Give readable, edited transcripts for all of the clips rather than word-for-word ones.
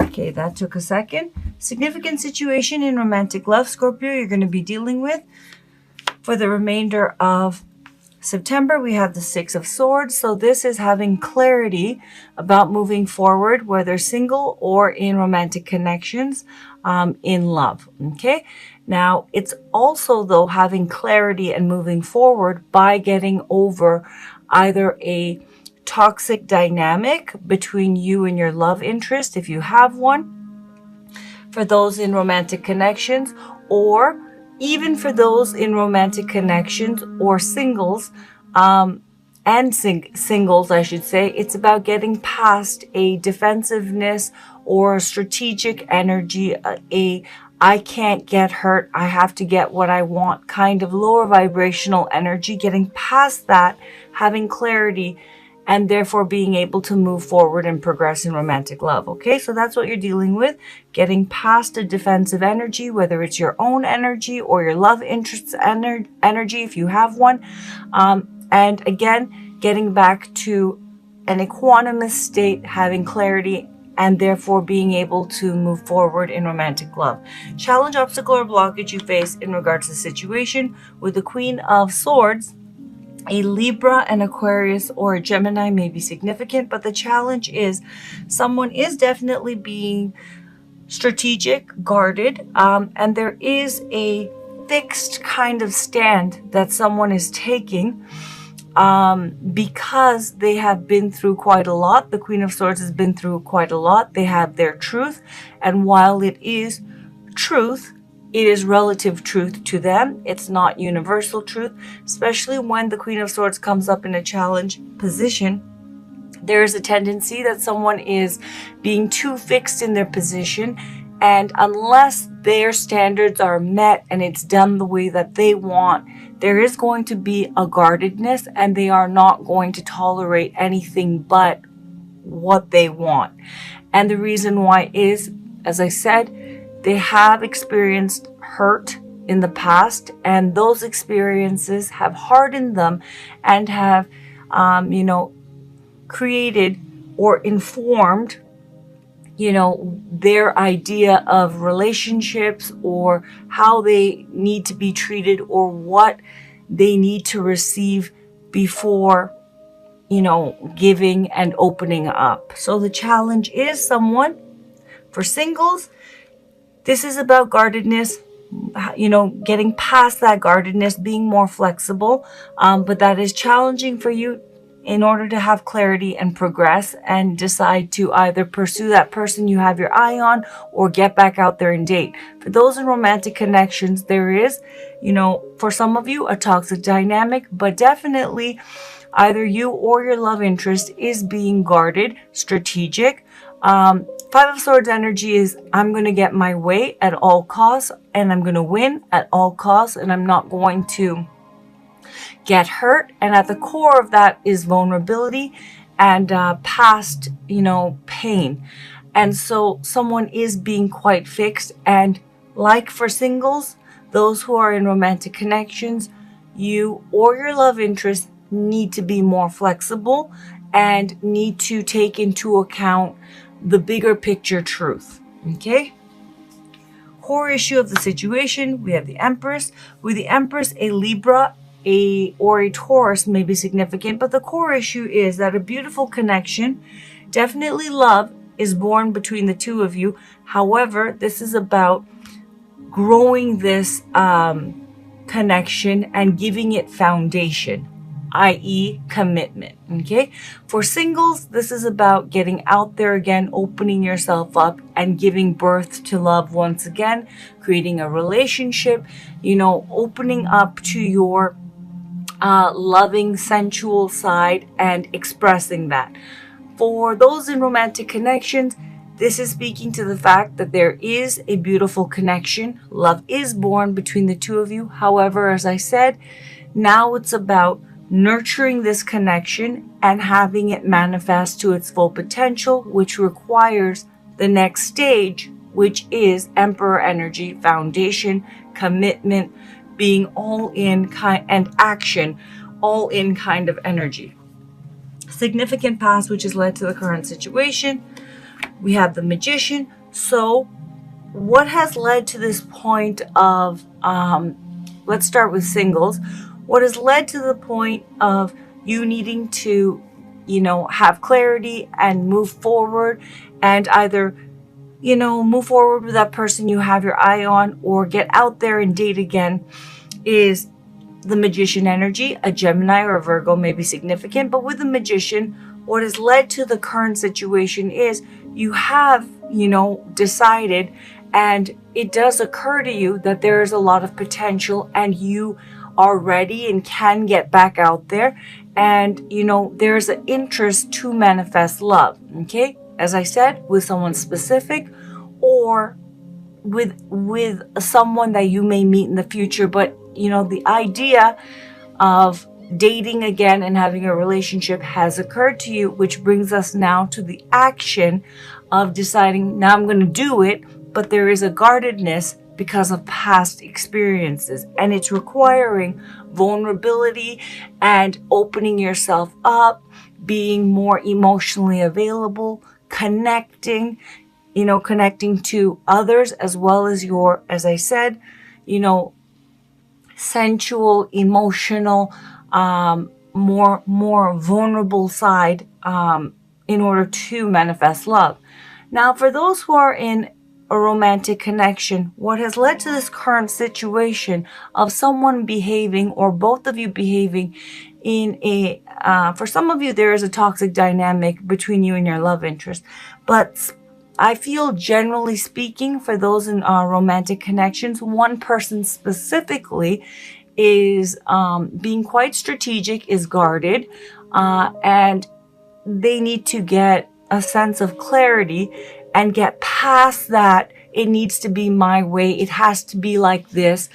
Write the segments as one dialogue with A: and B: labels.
A: Okay, that took a second. Significant situation in romantic love, Scorpio, you're going to be dealing with for the remainder of September. We have the Six of Swords. So this is having clarity about moving forward, whether single or in romantic connections, in love. Okay. Now it's also though having clarity and moving forward by getting over either a toxic dynamic between you and your love interest, if you have one, for those in romantic connections, or even for those in romantic connections or singles, singles, I should say. It's about getting past a defensiveness or a strategic energy, a I can't get hurt, I have to get what I want kind of lower vibrational energy, getting past that, having clarity, and therefore being able to move forward and progress in romantic love. Okay, so that's what you're dealing with, getting past a defensive energy, whether it's your own energy or your love interest's energy, if you have one. And again, getting back to an equanimous state, having clarity, and therefore being able to move forward in romantic love. Challenge, obstacle, or blockage you face in regards to the situation with the Queen of Swords. A Libra, an Aquarius, or a Gemini may be significant, but the challenge is someone is definitely being strategic, guarded, and there is a fixed kind of stand that someone is taking because they have been through quite a lot. The Queen of Swords has been through quite a lot. They have their truth, and while it is truth, it is relative truth to them. It's not universal truth, especially when the Queen of Swords comes up in a challenge position. There is a tendency that someone is being too fixed in their position, and unless their standards are met and it's done the way that they want, there is going to be a guardedness, and they are not going to tolerate anything but what they want. And the reason why is, as I said, they have experienced hurt in the past, and those experiences have hardened them and have, created or informed, their idea of relationships or how they need to be treated or what they need to receive before, giving and opening up. So the challenge is someone, for singles, this is about guardedness, getting past that guardedness, being more flexible, but that is challenging for you in order to have clarity and progress and decide to either pursue that person you have your eye on or get back out there and date. For those in romantic connections, there is, for some of you, a toxic dynamic, but definitely either you or your love interest is being guarded, strategic. Five of Swords energy is, I'm going to get my way at all costs, and I'm going to win at all costs, and I'm not going to get hurt. And at the core of that is vulnerability and past, pain. And so someone is being quite fixed. And like for singles, those who are in romantic connections, you or your love interest need to be more flexible and need to take into account the bigger picture truth. Okay? Core issue of the situation, we have the Empress. With the Empress, a Libra, or a Taurus may be significant, but the core issue is that a beautiful connection, definitely love, is born between the two of you. However, this is about growing this connection and giving it foundation, i.e. commitment. Okay, for singles, this is about getting out there again, opening yourself up and giving birth to love once again, creating a relationship, opening up to your loving, sensual side and expressing that. For those in romantic connections, this is speaking to the fact that there is a beautiful connection. Love is born between the two of you. However, as I said, now it's about nurturing this connection and having it manifest to its full potential, which requires the next stage, which is Emperor energy, foundation, commitment, being all in and action, all in kind of energy. Significant past, which has led to the current situation. we have the Magician. So what has led to this point of, let's start with singles. What has led to the point of you needing to, have clarity and move forward, and either, move forward with that person you have your eye on or get out there and date again, is the Magician energy. A Gemini or a Virgo may be significant, but with the Magician, what has led to the current situation is you have, decided, and it does occur to you that there is a lot of potential and you are ready and can get back out there. And, there's an interest to manifest love. Okay. As I said, with someone specific or with someone that you may meet in the future. But, the idea of dating again and having a relationship has occurred to you, which brings us now to the action of deciding, now I'm going to do it, but there is a guardedness because of past experiences, and it's requiring vulnerability and opening yourself up, being more emotionally available, connecting to others, as well as your, as I said, sensual, emotional, more vulnerable side, in order to manifest love. Now, for those who are in a romantic connection, what has led to this current situation of someone behaving, or both of you behaving in a, for some of you, there is a toxic dynamic between you and your love interest. But I feel, generally speaking, for those in romantic connections, one person specifically is being quite strategic, is guarded, and they need to get a sense of clarity and get past that. It needs to be my way. It has to be like this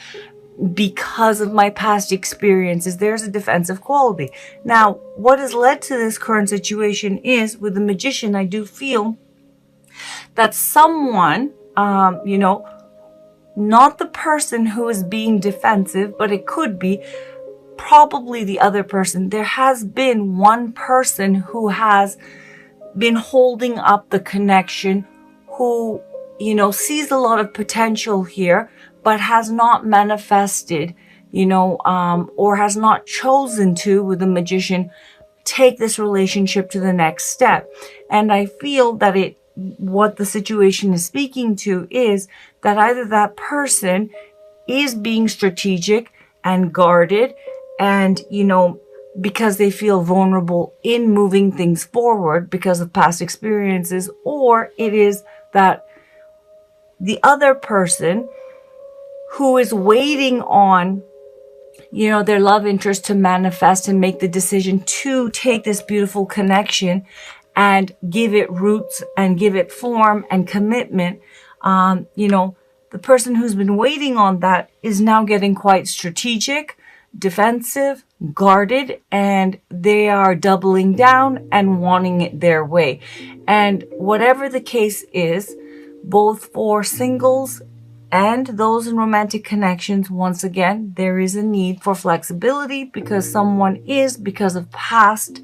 A: because of my past experiences. There's a defensive quality. Now, what has led to this current situation is, with the Magician, I do feel that someone, not the person who is being defensive, but it could be probably the other person. There has been one person who has been holding up the connection, who, sees a lot of potential here, but has not manifested, or has not chosen to, with the Magician, take this relationship to the next step. And I feel that what the situation is speaking to is that either that person is being strategic and guarded, and, because they feel vulnerable in moving things forward because of past experiences, or it is that the other person who is waiting on, their love interest to manifest and make the decision to take this beautiful connection and give it roots and give it form and commitment. The person who's been waiting on that is now getting quite strategic, defensive, guarded, and they are doubling down and wanting it their way. And whatever the case is, both for singles and those in romantic connections, once again, there is a need for flexibility because someone is, because of past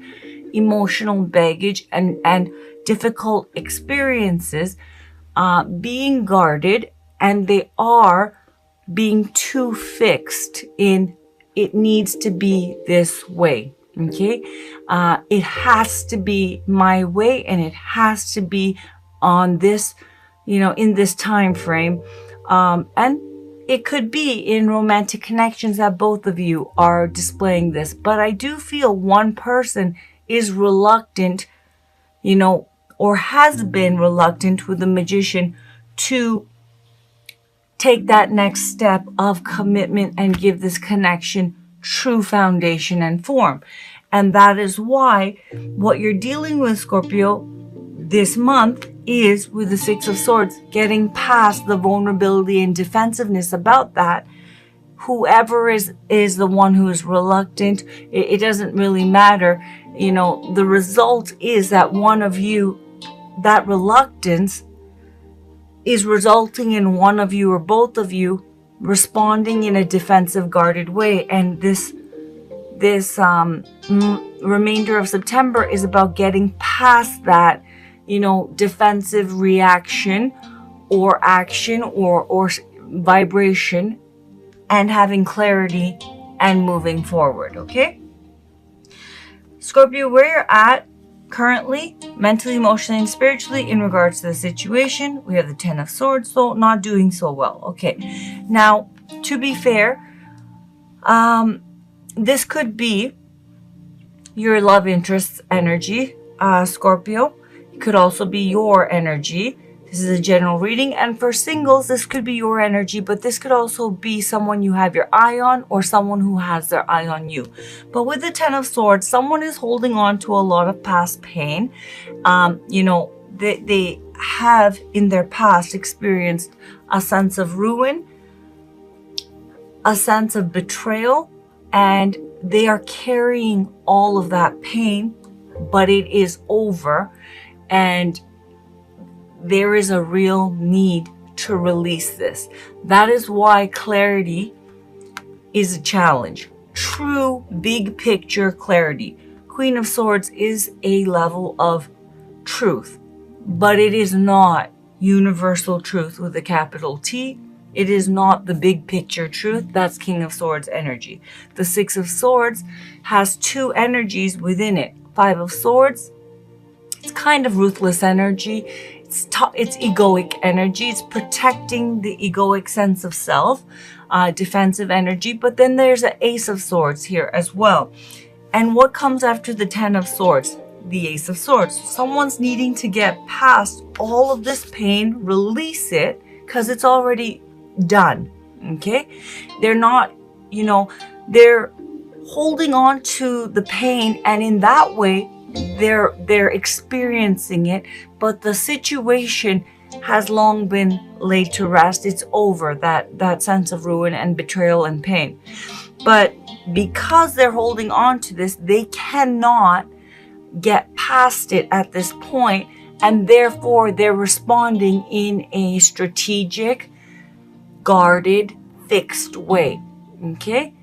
A: emotional baggage and difficult experiences, being guarded, and they are being too fixed in, it needs to be this way. Okay. It has to be my way, and it has to be on this, in this time frame. And it could be in romantic connections that both of you are displaying this, but I do feel one person is reluctant, or has been reluctant with the Magician to take that next step of commitment and give this connection true foundation and form. And that is why what you're dealing with, Scorpio, this month is with the Six of Swords, getting past the vulnerability and defensiveness about that. Whoever is the one who is reluctant, it doesn't really matter. The result is that one of you, that reluctance is resulting in one of you or both of you responding in a defensive, guarded way. And this remainder of September is about getting past that, defensive reaction or action or vibration, and having clarity and moving forward. Okay, Scorpio, where you're at currently, mentally, emotionally, and spiritually, in regards to the situation, we have the 10 of Swords, so not doing so well. Okay, now, to be fair, this could be your love interest's energy, Scorpio. It could also be your energy. This is a general reading, and for singles, this could be your energy, but this could also be someone you have your eye on or someone who has their eye on you. But with the 10 of Swords, someone is holding on to a lot of past pain. They have in their past experienced a sense of ruin, a sense of betrayal, and they are carrying all of that pain, but it is over, and there is a real need to release this. That is why clarity is a challenge. True big picture clarity. Queen of Swords is a level of truth, but it is not universal truth with a capital T. It is not the big picture truth. That's King of Swords energy. The 6 of Swords has two energies within it. 5 of Swords, it's kind of ruthless energy. It's egoic energy. It's protecting the egoic sense of self, defensive energy. But then there's an Ace of Swords here as well. And what comes after the 10 of Swords? The Ace of Swords. Someone's needing to get past all of this pain, release it, because it's already done. Okay? They're not, they're holding on to the pain, and in that way, they're experiencing it, but the situation has long been laid to rest. It's over, that sense of ruin and betrayal and pain. But because they're holding on to this, they cannot get past it at this point, and therefore they're responding in a strategic, guarded, fixed way. Okay?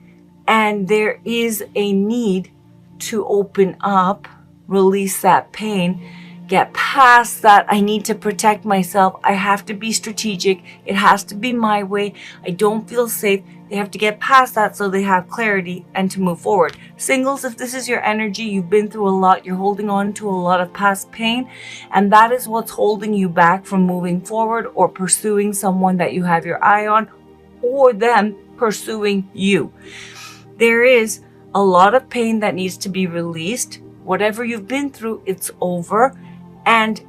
A: And there is a need to open up, release that pain, get past that. I need to protect myself. I have to be strategic. It has to be my way. I don't feel safe. They have to get past that so they have clarity and to move forward. Singles, if this is your energy, you've been through a lot. You're holding on to a lot of past pain, and that is what's holding you back from moving forward or pursuing someone that you have your eye on, or them pursuing you. There is a lot of pain that needs to be released. Whatever you've been through, it's over. And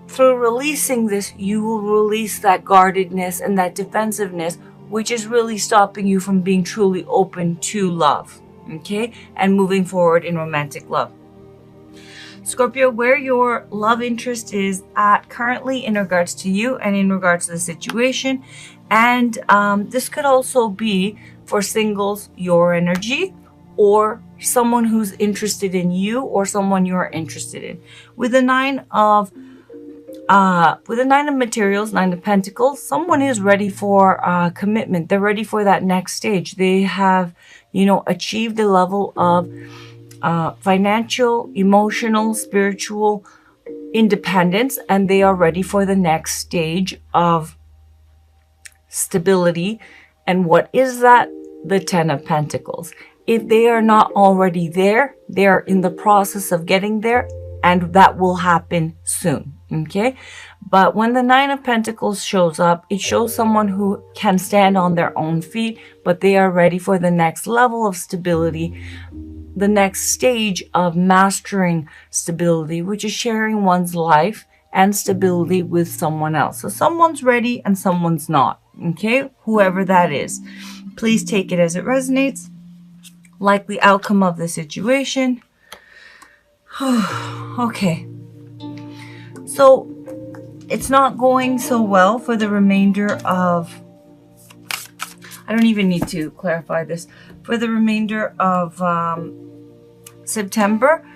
A: through releasing this, you will release that guardedness and that defensiveness, which is really stopping you from being truly open to love, okay? And moving forward in romantic love. Scorpio, where your love interest is at currently in regards to you and in regards to the situation. And this could also be, for singles, your energy, or someone who's interested in you, or someone you're interested in. With the 9 of materials, 9 of pentacles, someone is ready for commitment. They're ready for that next stage. They have, achieved a level of financial, emotional, spiritual independence, and they are ready for the next stage of stability. And what is that? The 10 of Pentacles. If they are not already there, they are in the process of getting there, and that will happen soon. Okay? But when the 9 of Pentacles shows up, it shows someone who can stand on their own feet, but they are ready for the next level of stability, the next stage of mastering stability, which is sharing one's life and stability with someone else. So someone's ready and someone's not. Okay? Whoever that is. Please take it as it resonates. Likely outcome of the situation. Okay. So it's not going so well for the remainder of, I don't even need to clarify this, for the remainder of September.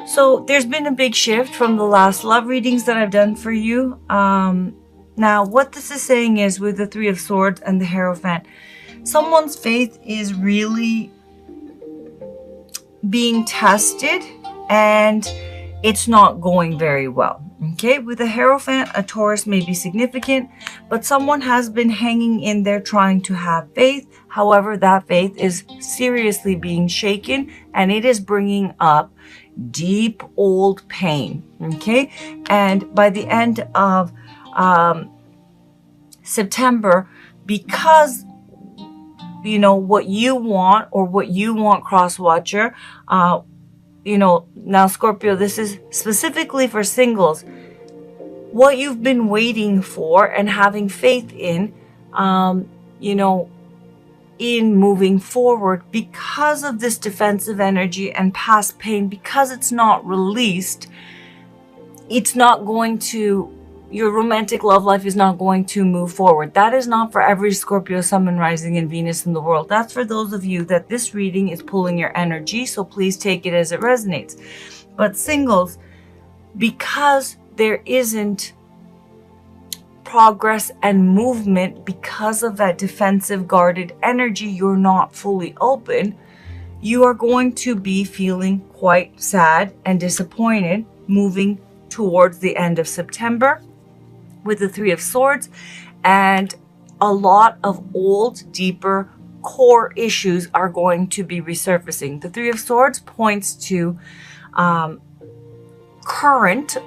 A: So there's been a big shift from the last love readings that I've done for you. Now what this is saying is, with the 3 of Swords and the Hierophant, someone's faith is really being tested, and it's not going very well. Okay, with a Hierophant, a Taurus may be significant, but someone has been hanging in there trying to have faith. However, that faith is seriously being shaken, and it is bringing up deep old pain. Okay, and by the end of September, because what you want, or what you want, cross watcher, now Scorpio, this is specifically for singles. What you've been waiting for and having faith in, in moving forward, because of this defensive energy and past pain, because it's not released, it's not going to, your romantic love life is not going to move forward. That is not for every Scorpio, Sun, and Rising, and Venus in the world. That's for those of you that this reading is pulling your energy, so please take it as it resonates. But singles, because there isn't progress and movement, because of that defensive, guarded energy, you're not fully open, you are going to be feeling quite sad and disappointed moving towards the end of September with the Three of Swords, and a lot of old, deeper core issues are going to be resurfacing. The Three of Swords points to current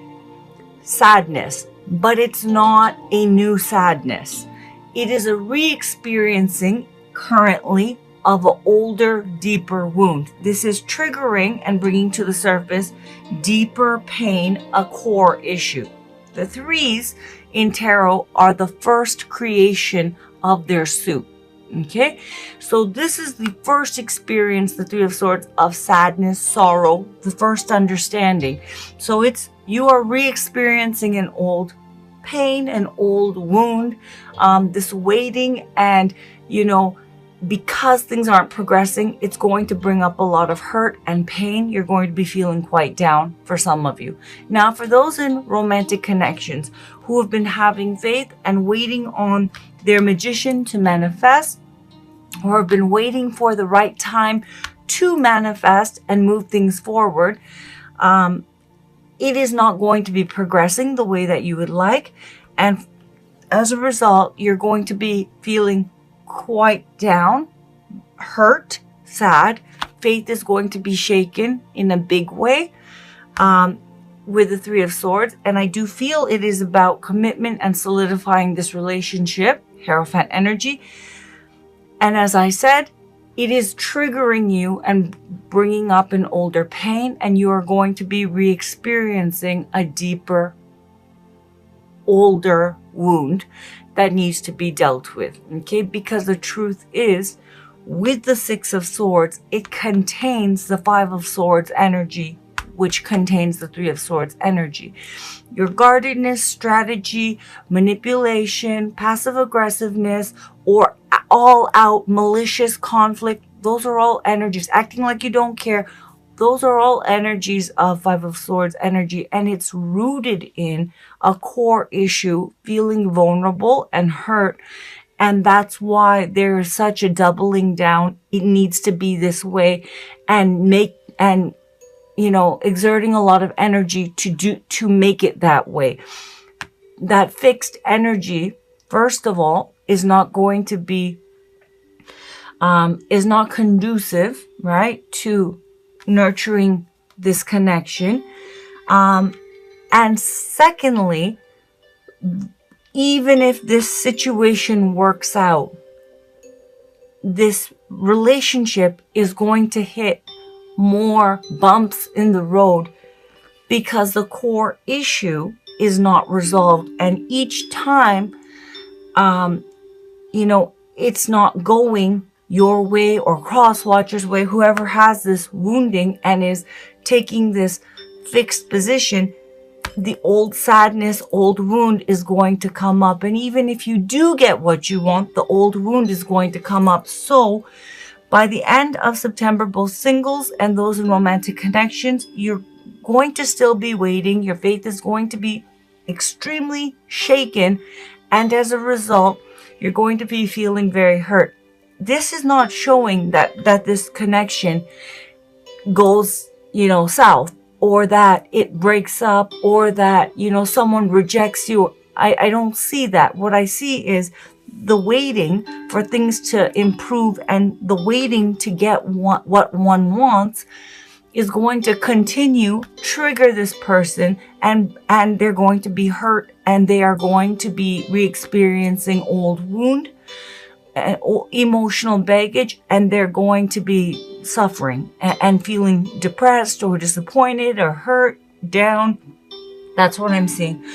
A: sadness, but it's not a new sadness. It is a re-experiencing currently of an older, deeper wound. This is triggering and bringing to the surface deeper pain, a core issue. The threes in tarot are the first creation of their suit. Okay, so this is the first experience, the Three of Swords, of sadness, sorrow, the first understanding. So you are re-experiencing an old pain, an old wound, this waiting, and because things aren't progressing, it's going to bring up a lot of hurt and pain. You're going to be feeling quite down for some of you. Now, for those in romantic connections who have been having faith and waiting on their magician to manifest, or have been waiting for the right time to manifest and move things forward, it is not going to be progressing the way that you would like. And as a result, you're going to be feeling quite down, hurt, sad. Faith is going to be shaken in a big way with the Three of Swords. And I do feel it is about commitment and solidifying this relationship, Hierophant energy. And as I said, it is triggering you and bringing up an older pain, and you are going to be re-experiencing a deeper, older wound that needs to be dealt with. Okay, because the truth is, with the Six of Swords, it contains the Five of Swords energy, which contains the Three of Swords energy. Your guardedness, strategy, manipulation, passive aggressiveness, or all out malicious conflict, those are all energies. Acting like you don't care, those are all energies of Five of Swords energy, and it's rooted in a core issue, feeling vulnerable and hurt. And that's why there is such a doubling down. It needs to be this way, and exerting a lot of energy to make it that way. That fixed energy, first of all, is not going to be, is not conducive, right, to nurturing this connection. And secondly, even if this situation works out, this relationship is going to hit more bumps in the road because the core issue is not resolved. And each time, it's not going your way or cross-watcher's way, whoever has this wounding and is taking this fixed position, the old sadness, old wound is going to come up. And even if you do get what you want, the old wound is going to come up. So by the end of September, both singles and those in romantic connections, you're going to still be waiting. Your faith is going to be extremely shaken. And as a result, you're going to be feeling very hurt. This is not showing that this connection goes, south, or that it breaks up, or that, someone rejects you. I don't see that. What I see is the waiting for things to improve, and the waiting to get what one wants is going to continue, trigger this person, and they're going to be hurt, and they are going to be re-experiencing old wound and emotional baggage, and they're going to be suffering and feeling depressed or disappointed or hurt, down. That's what I'm seeing.